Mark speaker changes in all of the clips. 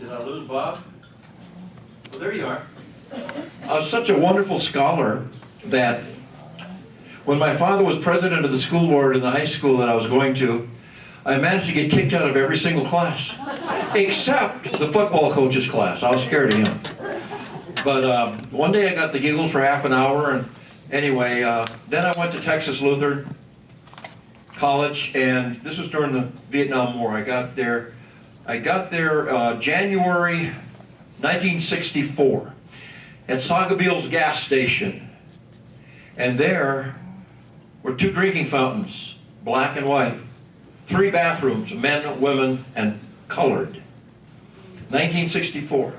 Speaker 1: Did I lose Bob? Well, there you are. I was such a wonderful scholar that when my father was president of the school board in the high school that I was going to, I managed to get kicked out of every single class, except the football coach's class. I was scared of him. But one day I got the giggles for half an hour, and anyway, then I went to Texas Lutheran College, and this was during the Vietnam War. I got there January 1964 at Saugabill's gas station, and there were 2 drinking fountains, black and white, 3 bathrooms, men, women, and colored. 1964.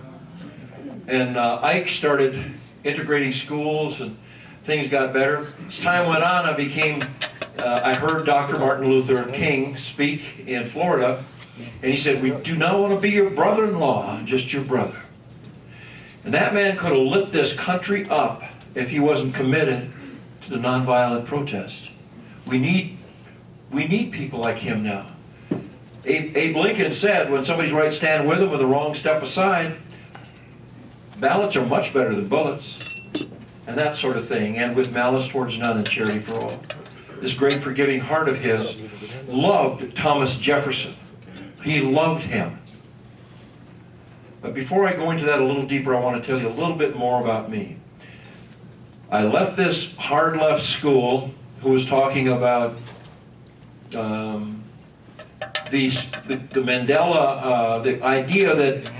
Speaker 1: And Ike started integrating schools, and things got better. As time went on, I heard Dr. Martin Luther King speak in Florida, and he said, "We do not want to be your brother-in-law, just your brother." And that man could have lit this country up if he wasn't committed to the nonviolent protest. We need people like him now. Abe Lincoln said, when somebody's right, stand with them, with the wrong, step aside. Ballots are much better than bullets, and that sort of thing. And with malice towards none and charity for all. This great forgiving heart of his loved Thomas Jefferson. He loved him. But before I go into that a little deeper, I want to tell you a little bit more about me. I left this hard left school who was talking about the Mandela, the idea that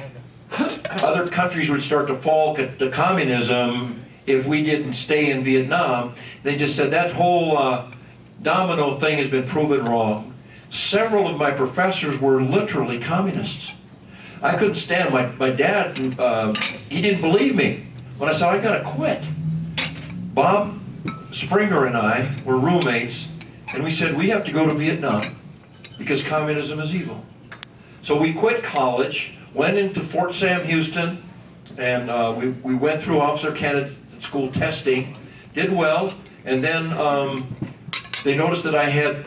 Speaker 1: other countries would start to fall to communism if we didn't stay in Vietnam. They just said that whole domino thing has been proven wrong. Several of my professors were literally communists. I couldn't stand my dad. He didn't believe me when I said I gotta quit. Bob Springer and I were roommates, and we said we have to go to Vietnam because communism is evil. So we quit college, went into Fort Sam Houston, and we went through officer candidate school testing, did well, and then they noticed that I had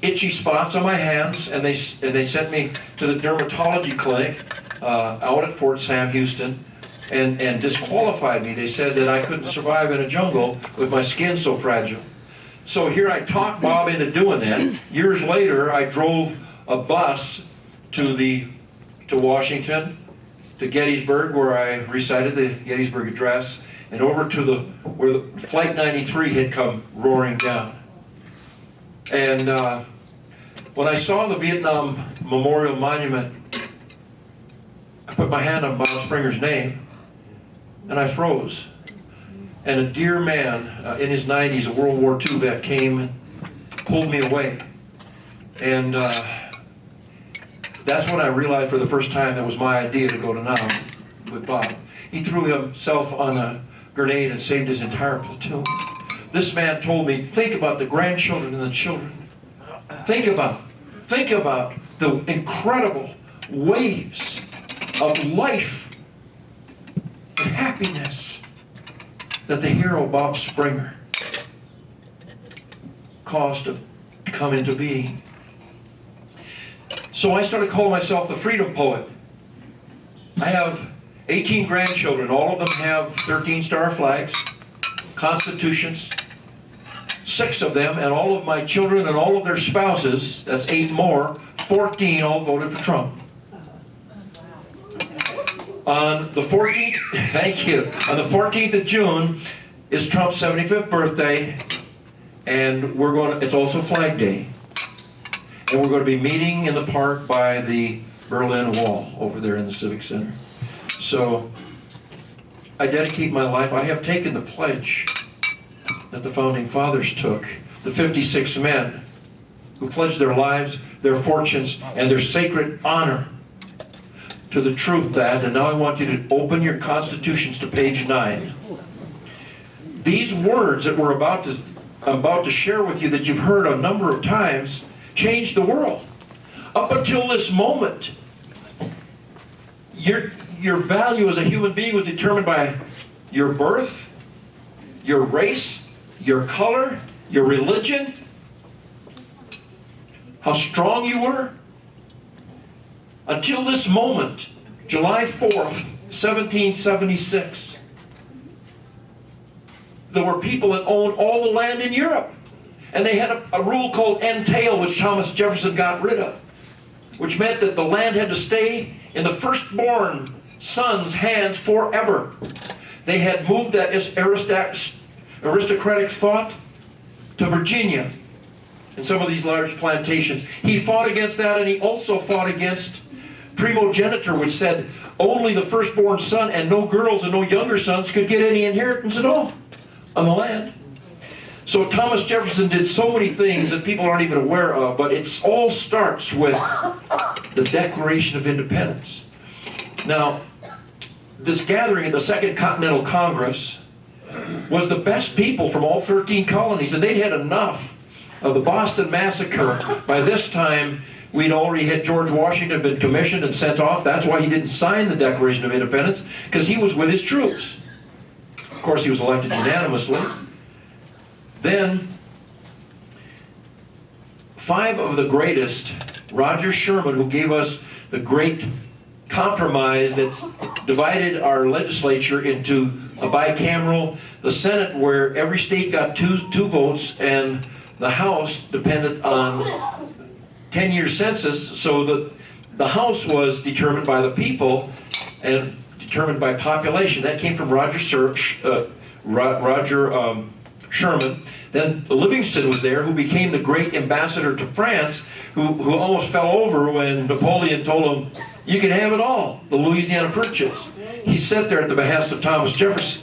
Speaker 1: itchy spots on my hands, and they sent me to the dermatology clinic out at Fort Sam Houston, and disqualified me. They said that I couldn't survive in a jungle with my skin so fragile. So here I talked Bob into doing that. Years later, I drove a bus to Washington, to Gettysburg, where I recited the Gettysburg Address, and over to where the Flight 93 had come roaring down. And when I saw the Vietnam Memorial Monument, I put my hand on Bob Springer's name, and I froze. And a dear man in his 90s, a World War II vet, came and pulled me away. And that's when I realized for the first time that was my idea to go to Nam with Bob. He threw himself on a grenade and saved his entire platoon. This man told me, think about the grandchildren and the children. Think about the incredible waves of life and happiness that the hero Bob Springer caused to come into being. So I started calling myself the Freedom Poet. I have 18 grandchildren. All of them have 13-star flags, constitutions, 6 of them, and all of my children and all of their spouses, that's 8 more, 14 all voted for Trump. On the 14th, thank you, on the 14th of June is Trump's 75th birthday, and it's also Flag Day. And we're going to be meeting in the park by the Berlin Wall over there in the Civic Center. So I dedicate my life. I have taken the pledge that the Founding Fathers took, the 56 men who pledged their lives, their fortunes, and their sacred honor to the truth that, and now I want you to open your constitutions to page 9. These words that I'm about to share with you that you've heard a number of times changed the world. Up until this moment, your value as a human being was determined by your birth, your race, your color, your religion, how strong you were. Until this moment, July 4th, 1776. There were people that owned all the land in Europe. And they had a rule called entail, which Thomas Jefferson got rid of, which meant that the land had to stay in the firstborn son's hands forever. They had moved that aristocratic thought to Virginia and some of these large plantations. He fought against that, and he also fought against primogeniture, which said only the firstborn son and no girls and no younger sons could get any inheritance at all on the land. So Thomas Jefferson did so many things that people aren't even aware of, but it all starts with the Declaration of Independence. Now, this gathering at the Second Continental Congress was the best people from all 13 colonies, and they'd had enough of the Boston Massacre. By this time, we'd already had George Washington been commissioned and sent off. That's why he didn't sign the Declaration of Independence, because he was with his troops. Of course, he was elected unanimously. Then, 5 of the greatest, Roger Sherman, who gave us the great compromise that's divided our legislature into a bicameral, the Senate where every state got two votes, and the House depended on 10-year census, so the House was determined by the people and determined by population. That came from Roger Sherman. Then Livingston was there, who became the great ambassador to France, who almost fell over when Napoleon told him, you can have it all, the Louisiana Purchase. He sat there at the behest of Thomas Jefferson.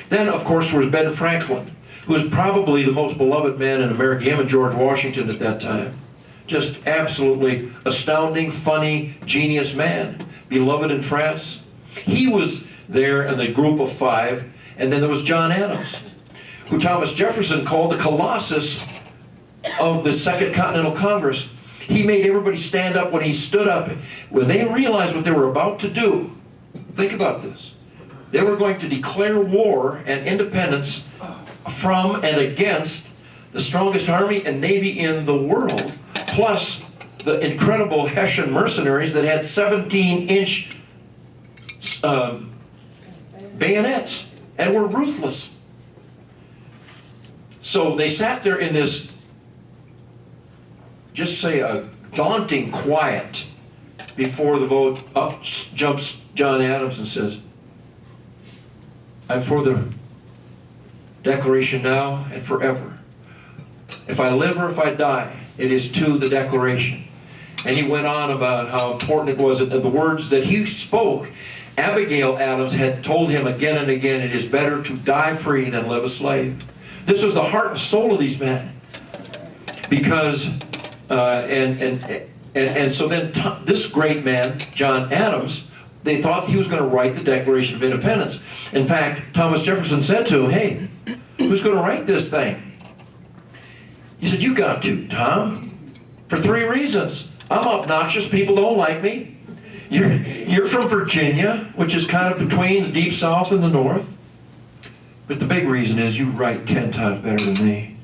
Speaker 1: Then, of course, there was Ben Franklin, who was probably the most beloved man in America, him and George Washington at that time. Just absolutely astounding, funny, genius man, beloved in France. He was there in the group of 5, and then there was John Adams, who Thomas Jefferson called the Colossus of the Second Continental Congress. He made everybody stand up when he stood up. When they realized what they were about to do, think about this. They were going to declare war and independence from and against the strongest army and navy in the world, plus the incredible Hessian mercenaries that had 17-inch bayonets and were ruthless. So they sat there in this, just say, a daunting quiet before the vote. Up jumps John Adams and says, I'm for the Declaration now and forever. If I live or if I die, it is to the Declaration. And he went on about how important it was, and the words that he spoke. Abigail Adams had told him again and again, it is better to die free than live a slave. This was the heart and soul of these men. Because, and so then this great man, John Adams, they thought he was going to write the Declaration of Independence. In fact, Thomas Jefferson said to him, hey, who's going to write this thing? He said, you got to, Tom, for 3 reasons. I'm obnoxious, people don't like me. You're from Virginia, which is kind of between the Deep South and the North. But the big reason is you write 10 times better than me.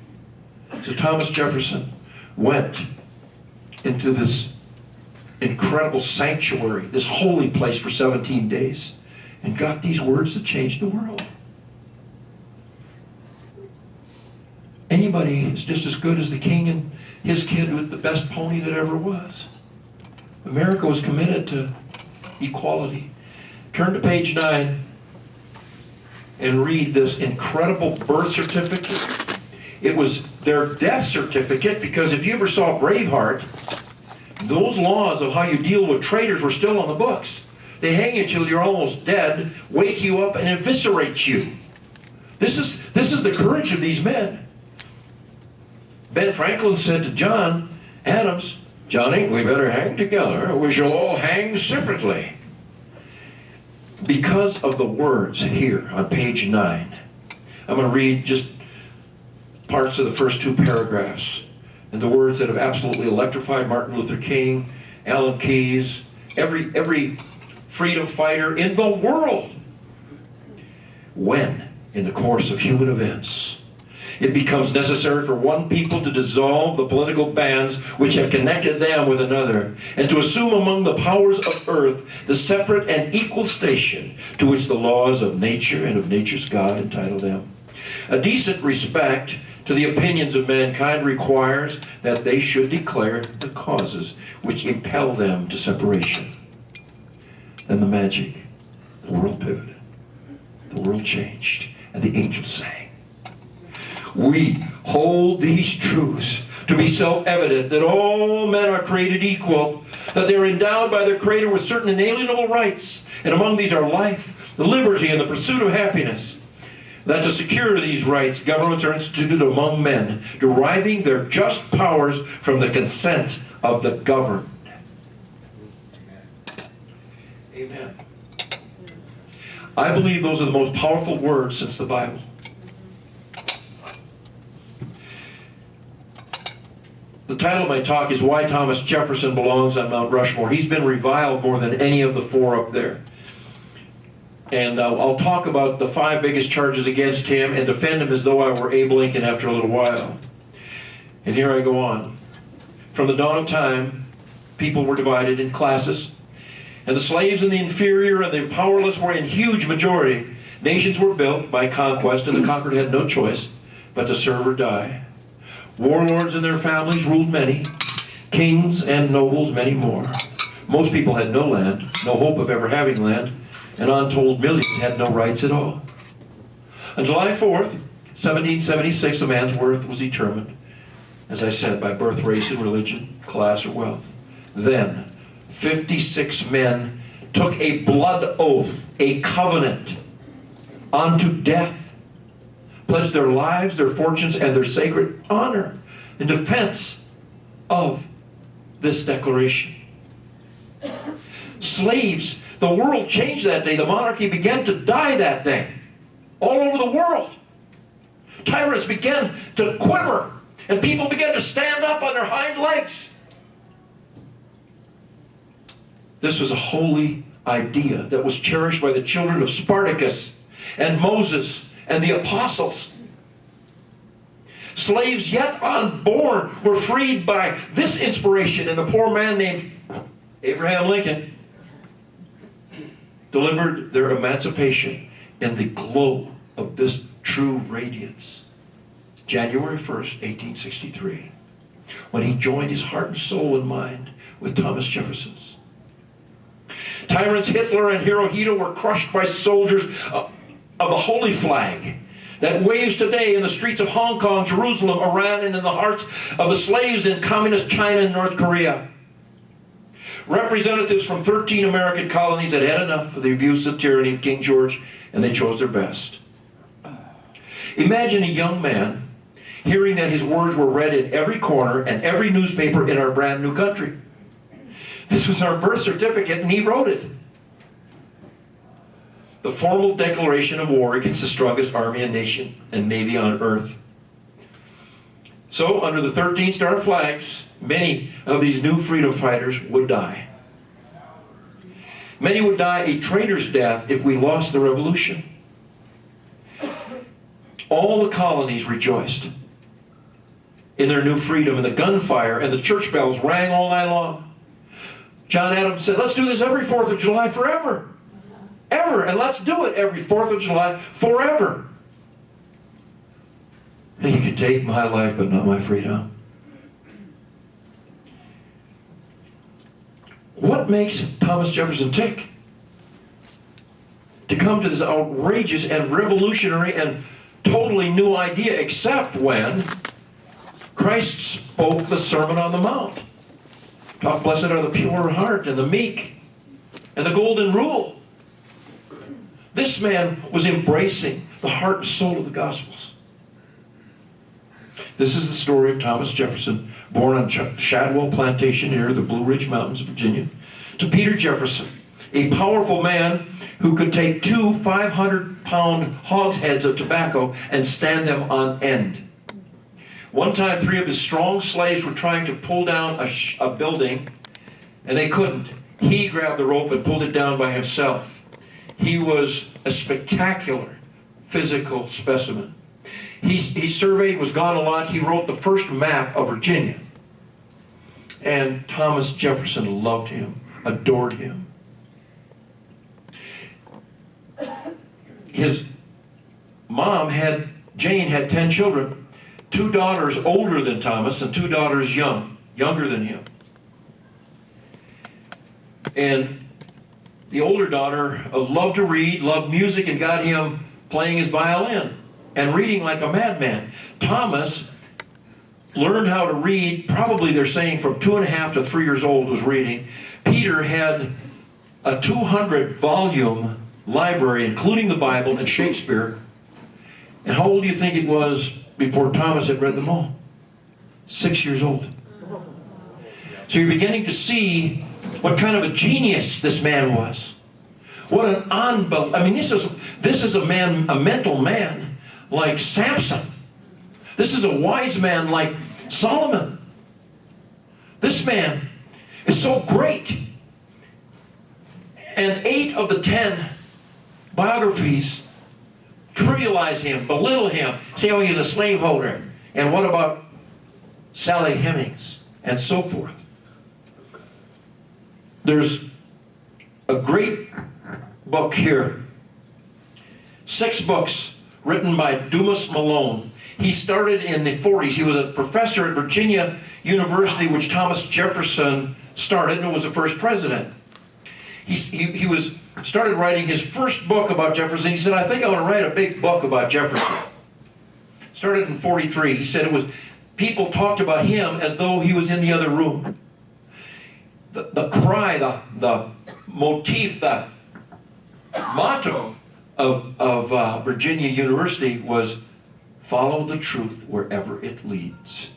Speaker 1: So Thomas Jefferson went into this incredible sanctuary, this holy place for 17 days, and got these words that changed the world. Anybody is just as good as the king and his kid with the best pony that ever was. America was committed to equality. Turn to page 9 and read this incredible birth certificate. It was their death certificate, because if you ever saw Braveheart, those laws of how you deal with traitors were still on the books. They hang you till you're almost dead, wake you up, and eviscerate you. This is the courage of these men. Ben Franklin said to John Adams, Johnny, we better hang together. We shall all hang separately. Because of the words here on page 9, I'm going to read just parts of the first 2 paragraphs. And the words that have absolutely electrified Martin Luther King, Alan Keyes, every freedom fighter in the world. When, in the course of human events, It becomes necessary for one people to dissolve the political bands which have connected them with another, and to assume among the powers of earth the separate and equal station to which the laws of nature and of nature's God entitle them. A decent respect to the opinions of mankind requires that they should declare the causes which impel them to separation. Then the magic, the world pivoted, the world changed, and the angels sang. We hold these truths to be self-evident, that all men are created equal, that they are endowed by their Creator with certain inalienable rights, and among these are life, liberty, and the pursuit of happiness. That to secure these rights, governments are instituted among men, deriving their just powers from the consent of the governed. Amen. I believe those are the most powerful words since the Bible. The title of my talk is Why Thomas Jefferson Belongs on Mount Rushmore. He's been reviled more than any of the four up there. And I'll talk about the 5 biggest charges against him and defend him as though I were Abe Lincoln after a little while. And here I go on. From the dawn of time, people were divided in classes. And the slaves and the inferior and the powerless were in huge majority. Nations were built by conquest, and the conquered had no choice but to serve or die. Warlords and their families ruled many. Kings and nobles, many more. Most people had no land, no hope of ever having land, and untold millions had no rights at all. On July 4th, 1776, a man's worth was determined, as I said, by birth, race, and religion, class, or wealth. Then, 56 men took a blood oath, a covenant, unto death, pledged their lives, their fortunes, and their sacred honor in defense of this declaration. Slaves, the world changed that day. The monarchy began to die that day, all over the world. Tyrants began to quiver, and people began to stand up on their hind legs. This was a holy idea that was cherished by the children of Spartacus and Moses and the apostles. Slaves yet unborn were freed by this inspiration, and a poor man named Abraham Lincoln delivered their emancipation in the glow of this true radiance. January 1st, 1863, when he joined his heart and soul and mind with Thomas Jefferson's. Tyrants Hitler and Hirohito were crushed by soldiers of the holy flag that waves today in the streets of Hong Kong, Jerusalem, Iran, and in the hearts of the slaves in communist China and North Korea. Representatives from 13 American colonies had had enough of the abuse and tyranny of King George, and they chose their best. Imagine a young man hearing that his words were read in every corner and every newspaper in our brand new country. This was our birth certificate, and he wrote it. The formal declaration of war against the strongest army and nation and navy on earth. So, under the 13 star flags, many of these new freedom fighters would die. Many would die a traitor's death if we lost the revolution. All the colonies rejoiced in their new freedom, and the gunfire and the church bells rang all night long. John Adams said, let's do this every 4th of July forever. Ever. And let's do it every 4th of July forever. And you can take my life, but not my freedom. What makes Thomas Jefferson tick? To come to this outrageous and revolutionary and totally new idea, except when Christ spoke the Sermon on the Mount. Talk, blessed are the pure heart and the meek and the golden rule. This man was embracing the heart and soul of the Gospels. This is the story of Thomas Jefferson, born on Shadwell Plantation near the Blue Ridge Mountains of Virginia, to Peter Jefferson, a powerful man who could take 2 500-pound hogsheads of tobacco and stand them on end. One time, 3 of his strong slaves were trying to pull down a building, and they couldn't. He grabbed the rope and pulled it down by himself. He was a spectacular physical specimen. he surveyed, was gone a lot. He wrote the first map of Virginia. And Thomas Jefferson loved him, adored him. His mom Jane had 10 children, 2 daughters older than Thomas and 2 daughters younger than him. And the older daughter loved to read, loved music, and got him playing his violin and reading like a madman. Thomas learned how to read, probably they're saying from 2.5 to 3 years old was reading. Peter had a 200-volume library, including the Bible and Shakespeare. And how old do you think it was before Thomas had read them all? 6 years old. So you're beginning to see what kind of a genius this man was. What an I mean, this is a mental man like Samson. This is a wise man like Solomon. This man is so great. And 8 of the 10 biographies trivialize him, belittle him, say, oh, he's a slaveholder. And what about Sally Hemings and so forth? There's a great book here. 6 books written by Dumas Malone. He started in the 40s. He was a professor at Virginia University, which Thomas Jefferson started and was the first president. He started writing his first book about Jefferson. He said, I think I want to write a big book about Jefferson. Started in 43. He said people talked about him as though he was in the other room. The cry, the motif, the motto of Virginia University was, follow the truth wherever it leads.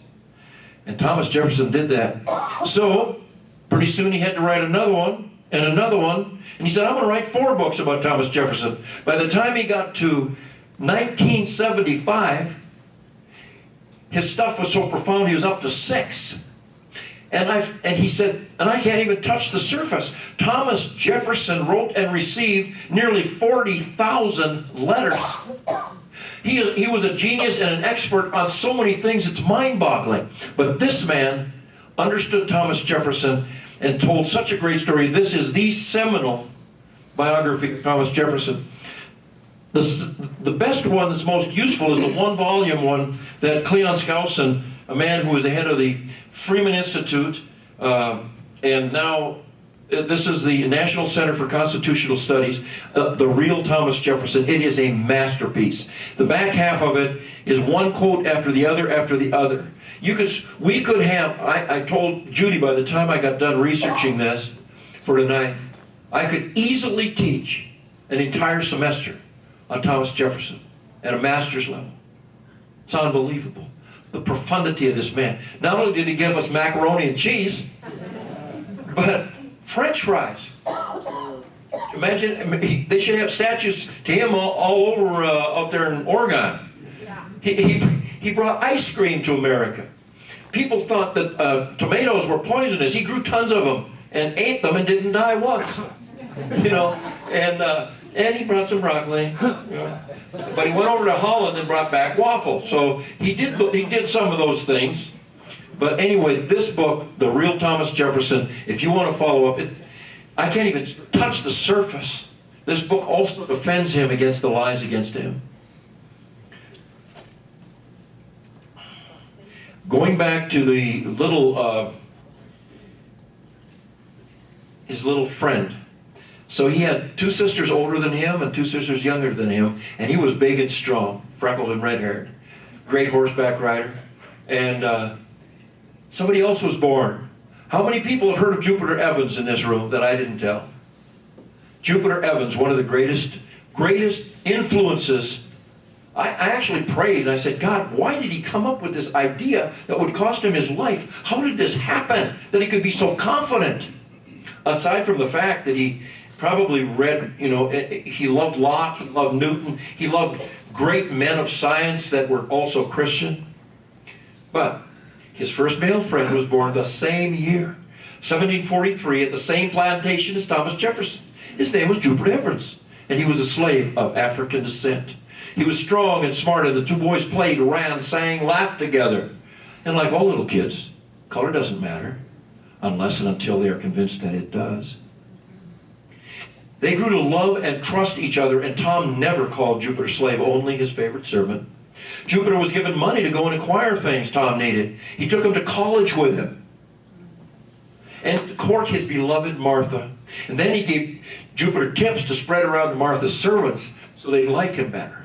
Speaker 1: And Thomas Jefferson did that. So, pretty soon he had to write another one, and another one, and he said, I'm going to write 4 books about Thomas Jefferson. By the time he got to 1975, his stuff was so profound he was up to 6. And he said, and I can't even touch the surface. Thomas Jefferson wrote and received nearly 40,000 letters. He was a genius and an expert on so many things, it's mind-boggling. But this man understood Thomas Jefferson and told such a great story. This is the seminal biography of Thomas Jefferson. The best one that's most useful is the 1-volume one that Cleon Skousen, a man who was the head of the Freeman Institute, and now this is the National Center for Constitutional Studies, the real Thomas Jefferson. It is a masterpiece. The back half of it is one quote after the other after the other. We could have, I told Judy by the time I got done researching this for tonight, I could easily teach an entire semester on Thomas Jefferson at a master's level. It's unbelievable. The profundity of this man. Not only did he give us macaroni and cheese, but French fries. Imagine, they should have statues to him all over out there in Oregon. He brought ice cream to America. People thought that tomatoes were poisonous. He grew tons of them and ate them and didn't die once. And he brought some broccoli. But he went over to Holland and brought back waffles. So he did some of those things. But anyway, this book, The Real Thomas Jefferson, if you want to follow up, I can't even touch the surface. This book also defends him against the lies against him. Going back to the his little friend. So he had 2 sisters older than him and 2 sisters younger than him, and he was big and strong, freckled and red-haired, great horseback rider. And somebody else was born. How many people have heard of Jupiter Evans in this room that I didn't tell? Jupiter Evans, one of the greatest influences. I actually prayed and I said, God, why did he come up with this idea that would cost him his life? How did this happen that he could be so confident? Aside from the fact that he probably read, he loved Locke, he loved Newton, he loved great men of science that were also Christian. But his first male friend was born the same year, 1743, at the same plantation as Thomas Jefferson. His name was Jupiter Evans, and he was a slave of African descent. He was strong and smart, and the two boys played, ran, sang, laughed together. And like all little kids, color doesn't matter unless and until they are convinced that it does. They grew to love and trust each other, and Tom never called Jupiter slave, only his favorite servant. Jupiter was given money to go and acquire things Tom needed. He took him to college with him and to court his beloved Martha. And then he gave Jupiter tips to spread around to Martha's servants so they'd like him better.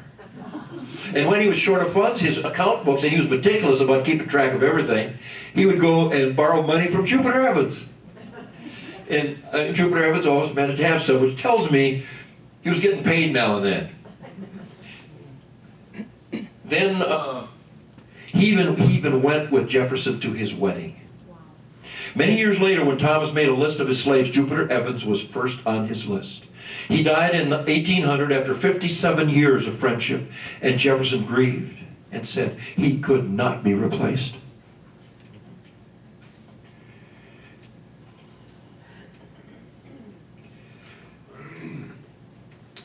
Speaker 1: And when he was short of funds, his account books, and he was meticulous about keeping track of everything, he would go and borrow money from Jupiter Evans. And Jupiter Evans always managed to have some, which tells me he was getting paid now and then. Then he even went with Jefferson to his wedding. Many years later, when Thomas made a list of his slaves, Jupiter Evans was first on his list. He died in 1800 after 57 years of friendship, and Jefferson grieved and said he could not be replaced.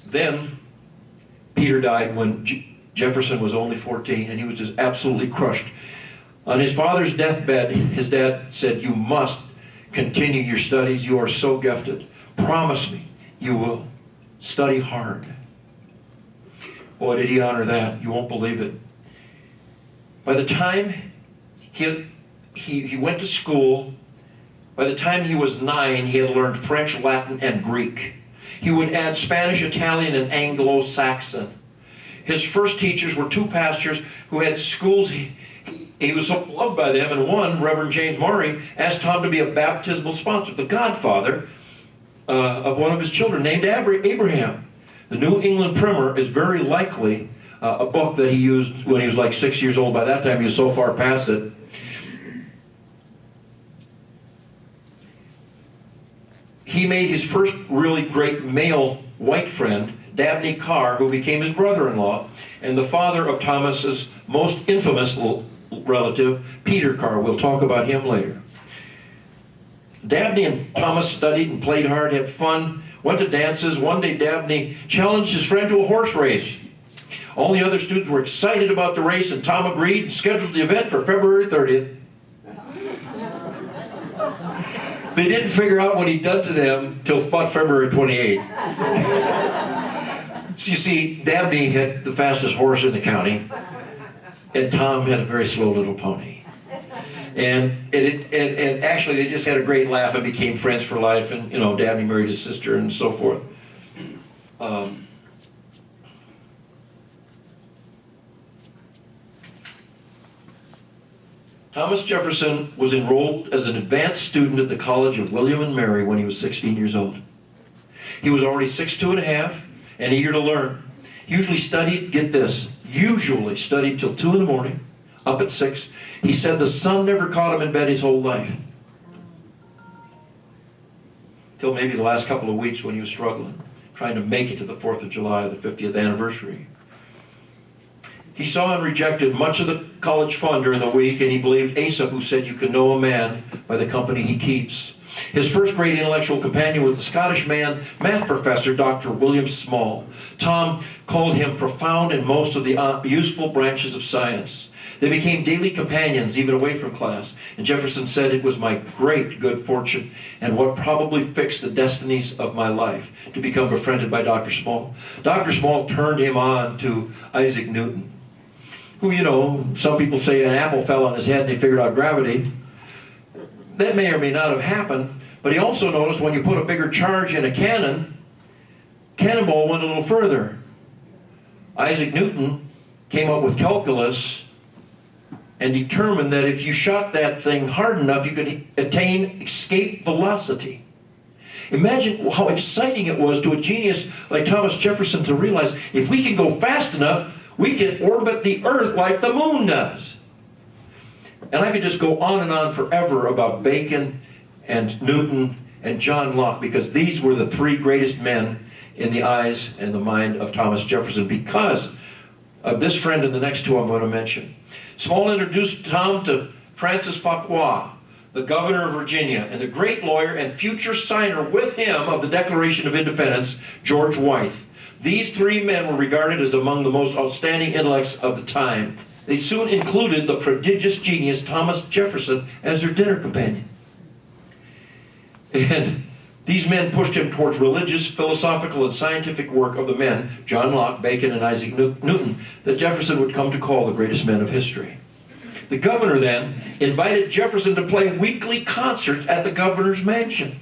Speaker 1: Then Peter died when Jefferson was only 14, and he was just absolutely crushed. On his father's deathbed, his dad said, "You must continue your studies. You are so gifted. Promise me you will study hard." Boy, did he honor that. You won't believe it. By the time he went to school, by the time he was 9, he had learned French, Latin, and Greek. He would add Spanish, Italian, and Anglo-Saxon. His first teachers were two pastors who had schools. He was so loved by them, and one, Reverend James Maury, asked Tom to be a baptismal sponsor, the godfather of one of his children named Abraham. The New England Primer is very likely a book that he used when he was like 6 years old. By that time, he was so far past it. He made his first really great male white friend, Dabney Carr, who became his brother-in-law, and the father of Thomas's most infamous relative, Peter Carr. We'll talk about him later. Dabney and Thomas studied and played hard, had fun, went to dances. One day Dabney challenged his friend to a horse race. All the other students were excited about the race, and Tom agreed and scheduled the event for February 30th. They didn't figure out what he'd done to them till about February 28th. So you see, Dabney had the fastest horse in the county, and Tom had a very slow little pony. And actually, they just had a great laugh and became friends for life. And Dabney married his sister and so forth. Thomas Jefferson was enrolled as an advanced student at the College of William and Mary when he was 16 years old. He was already 6'2.5" and eager to learn. He usually studied, get this, till 2 in the morning, up at 6. He said the sun never caught him in bed his whole life. Till maybe the last couple of weeks when he was struggling, trying to make it to the 4th of July, the 50th anniversary. He saw and rejected much of the college fund during the week, and he believed Asa, who said you can know a man by the company he keeps. His first great intellectual companion was the Scottish math professor, Dr. William Small. Tom called him profound in most of the useful branches of science. They became daily companions, even away from class. And Jefferson said, "It was my great good fortune and what probably fixed the destinies of my life to become befriended by Dr. Small." Dr. Small turned him on to Isaac Newton, who, some people say an apple fell on his head and he figured out gravity. That may or may not have happened, but he also noticed when you put a bigger charge in a cannonball went a little further. Isaac Newton came up with calculus and determined that if you shot that thing hard enough, you could attain escape velocity. Imagine how exciting it was to a genius like Thomas Jefferson to realize if we can go fast enough, we can orbit the Earth like the moon does. And I could just go on and on forever about Bacon and Newton and John Locke, because these were the three greatest men in the eyes and the mind of Thomas Jefferson, because of this friend and the next two I'm going to mention. Small introduced Tom to Francis Fauquier, the governor of Virginia, and the great lawyer and future signer with him of the Declaration of Independence, George Wythe. These three men were regarded as among the most outstanding intellects of the time. They soon included the prodigious genius Thomas Jefferson as their dinner companion. And these men pushed him towards religious, philosophical, and scientific work of the men, John Locke, Bacon, and Isaac Newton, that Jefferson would come to call the greatest men of history. The governor then invited Jefferson to play weekly concerts at the governor's mansion.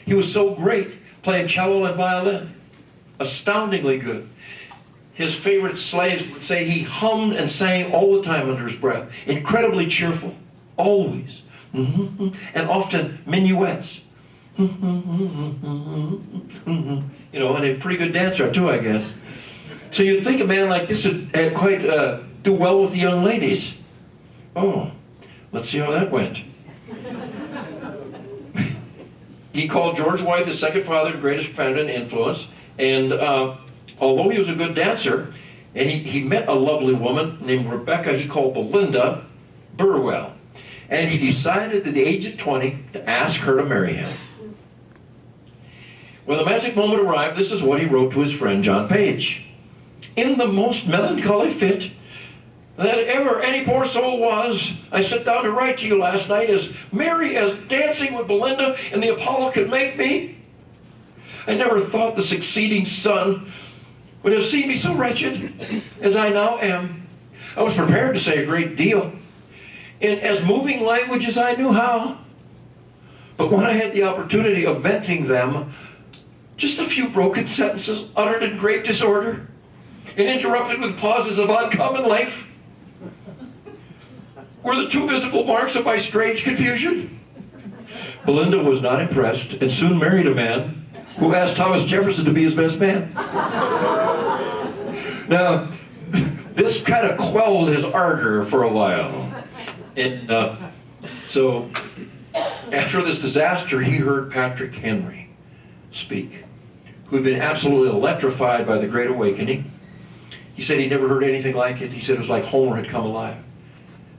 Speaker 1: He was so great, playing cello and violin, astoundingly good. His favorite slaves would say he hummed and sang all the time under his breath, incredibly cheerful, always, and often minuets. You know, and a pretty good dancer too, I guess. So you'd think a man like this would quite do well with the young ladies. Oh, let's see how that went. He called George White the second father, the greatest friend and influence, and although he was a good dancer, and he met a lovely woman named Rebecca, he called Belinda Burwell, and he decided at the age of 20 to ask her to marry him. When the magic moment arrived, this is what he wrote to his friend John Page. In the most melancholy fit that ever any poor soul was, I sat down to write to you last night, as merry as dancing with Belinda and the Apollo could make me. I never thought the succeeding sun would have seen me so wretched as I now am. I was prepared to say a great deal in as moving language as I knew how. But when I had the opportunity of venting them, just a few broken sentences uttered in great disorder and interrupted with pauses of uncommon length were the two visible marks of my strange confusion. Belinda was not impressed and soon married a man who asked Thomas Jefferson to be his best man. Now, this kind of quelled his ardor for a while. And so after this disaster, he heard Patrick Henry speak, who had been absolutely electrified by the Great Awakening. He said he never heard anything like it. He said it was like Homer had come alive.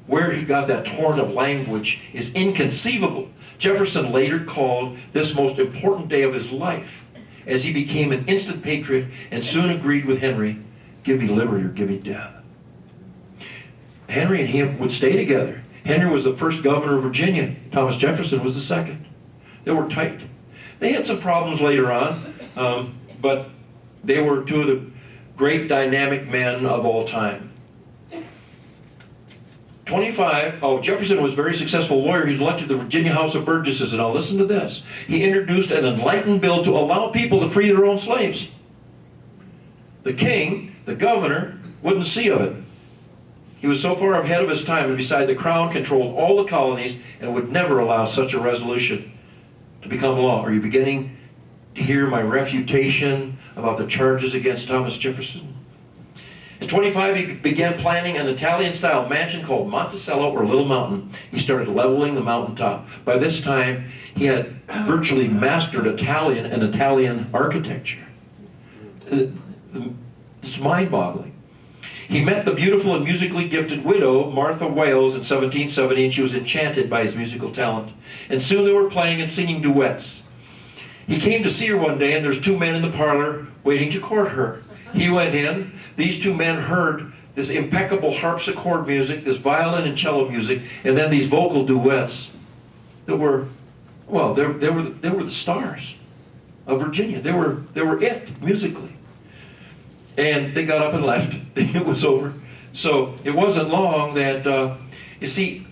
Speaker 1: Where he got that torrent of language is inconceivable. Jefferson later called this most important day of his life, as he became an instant patriot and soon agreed with Henry, give me liberty or give me death. Henry and he would stay together. Henry was the first governor of Virginia. Thomas Jefferson was the second. They were tight. They had some problems later on, but they were two of the great dynamic men of all time. Jefferson was a very successful lawyer. He was elected to the Virginia House of Burgesses, and now listen to this. He introduced an enlightened bill to allow people to free their own slaves. The king, the governor, wouldn't see of it. He was so far ahead of his time, and besides, the crown controlled all the colonies and would never allow such a resolution to become law. Are you beginning to hear my refutation about the charges against Thomas Jefferson? At 25, he began planning an Italian-style mansion called Monticello, or Little Mountain. He started leveling the mountaintop. By this time, he had virtually mastered Italian and Italian architecture. It's mind-boggling. He met the beautiful and musically gifted widow, Martha Wales, in 1770, and she was enchanted by his musical talent. And soon they were playing and singing duets. He came to see her one day, and there's two men in the parlor waiting to court her. He went in. These two men heard this impeccable harpsichord music, this violin and cello music, and then these vocal duets that were, well, they were the stars of Virginia. They were it musically. And they got up and left. It was over. So it wasn't long that, you see,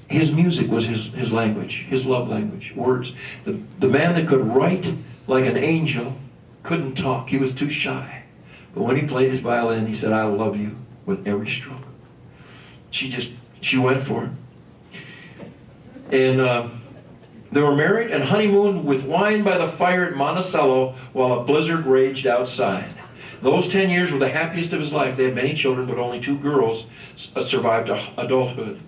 Speaker 1: his music was his language, his love language, words. The man that could write like an angel couldn't talk. He was too shy. But when he played his violin, he said, I love you with every stroke. She went for it. And they were married and honeymooned with wine by the fire at Monticello while a blizzard raged outside. Those 10 years were the happiest of his life. They had many children, but only 2 girls survived adulthood.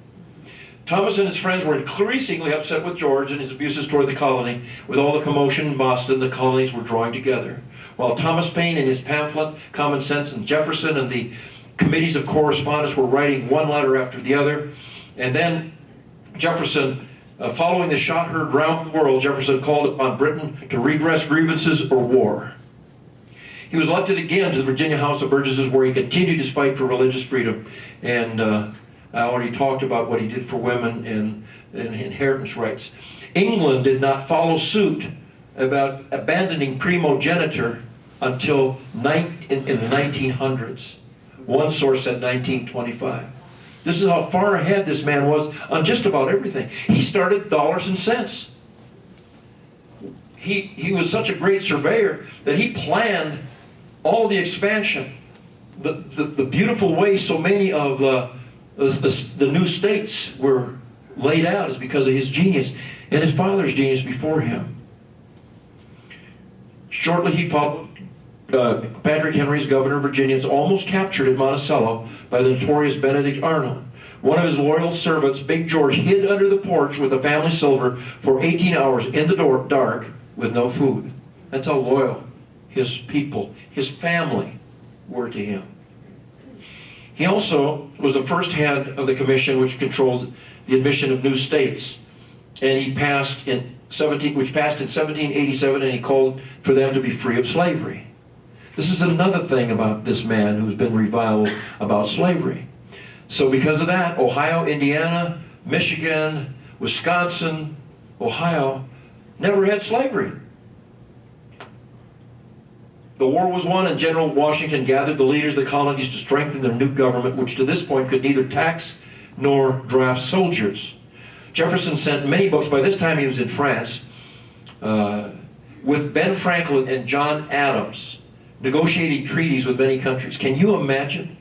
Speaker 1: Thomas and his friends were increasingly upset with George and his abuses toward the colony. With all the commotion in Boston, the colonies were drawing together. While Thomas Paine in his pamphlet, Common Sense, and Jefferson and the committees of correspondence were writing one letter after the other. And then Jefferson, following the shot heard round the world, Jefferson called upon Britain to redress grievances or war. He was elected again to the Virginia House of Burgesses, where he continued his fight for religious freedom. And I already talked about what he did for women and inheritance rights. England did not follow suit about abandoning primogeniture until in the 1900s. One source said 1925. This is how far ahead this man was on just about everything. He started dollars and cents. He was such a great surveyor that he planned all the expansion, the beautiful way so many of the new states were laid out is because of his genius and his father's genius before him. Shortly he followed Patrick Henry as governor of Virginia, is almost captured at Monticello by the notorious Benedict Arnold. One of his loyal servants, Big George, hid under the porch with the family silver for 18 hours in the dark with no food. That's how loyal his people, his family, were to him. He also was the first head of the commission which controlled the admission of new states, and he passed in 1787, and he called for them to be free of slavery. This is another thing about this man who's been reviled about slavery. So because of that, Ohio, Indiana, Michigan, Wisconsin, Ohio never had slavery. The war was won, and General Washington gathered the leaders of the colonies to strengthen their new government, which to this point could neither tax nor draft soldiers. Jefferson sent many books. By this time he was in France with Ben Franklin and John Adams, negotiating treaties with many countries. Can you imagine?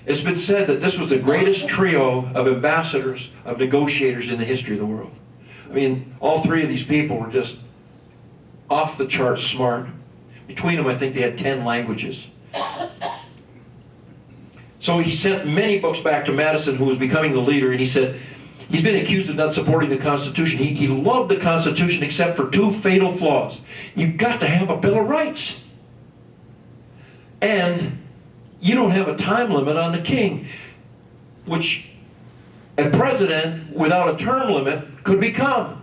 Speaker 1: It's been said that this was the greatest trio of ambassadors, of negotiators in the history of the world. I mean, all three of these people were just off the charts smart. Between them, I think they had 10 languages. So he sent many books back to Madison, who was becoming the leader, and he said, he's been accused of not supporting the Constitution. He loved the Constitution except for two fatal flaws. You've got to have a Bill of Rights. And you don't have a time limit on the king, which a president without a term limit could become.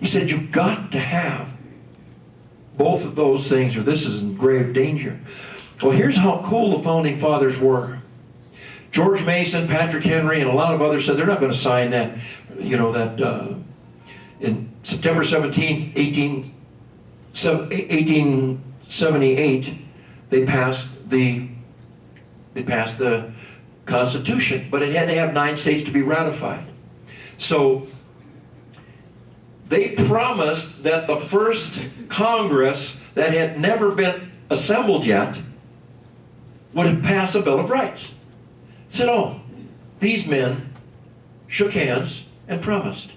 Speaker 1: He said, you've got to have both of those things, or this is in grave danger. Well, here's how cool the founding fathers were. George Mason, Patrick Henry, and a lot of others said they're not going to sign that, in September 17th, 1878, they passed the Constitution, but it had to have 9 states to be ratified. So they promised that the first Congress that had never been assembled yet would pass a Bill of Rights. Said, oh, these men shook hands and promised.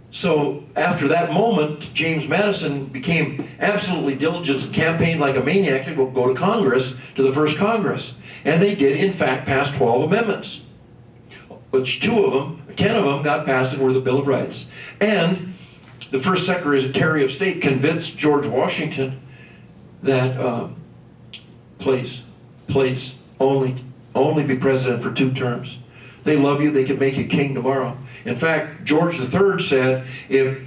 Speaker 1: So after that moment, James Madison became absolutely diligent and campaigned like a maniac to go to Congress, to the first Congress. And they did, in fact, pass 12 amendments, which 10 of them got passed and were the Bill of Rights. And the first Secretary of State convinced George Washington that, please, only be president for 2 terms. They love you, they could make you king tomorrow. In fact, George III said, if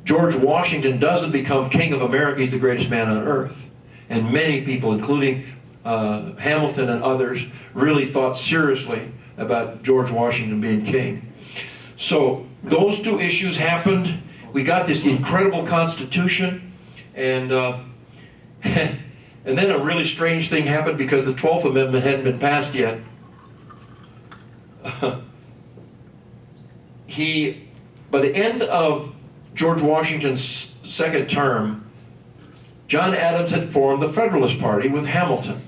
Speaker 1: George Washington doesn't become king of America, he's the greatest man on earth. And many people, including Hamilton and others, really thought seriously about George Washington being king. So those 2 issues happened. We got this incredible Constitution, and and then a really strange thing happened because the 12th Amendment hadn't been passed yet. By the end of George Washington's 2nd term, John Adams had formed the Federalist Party with Hamilton.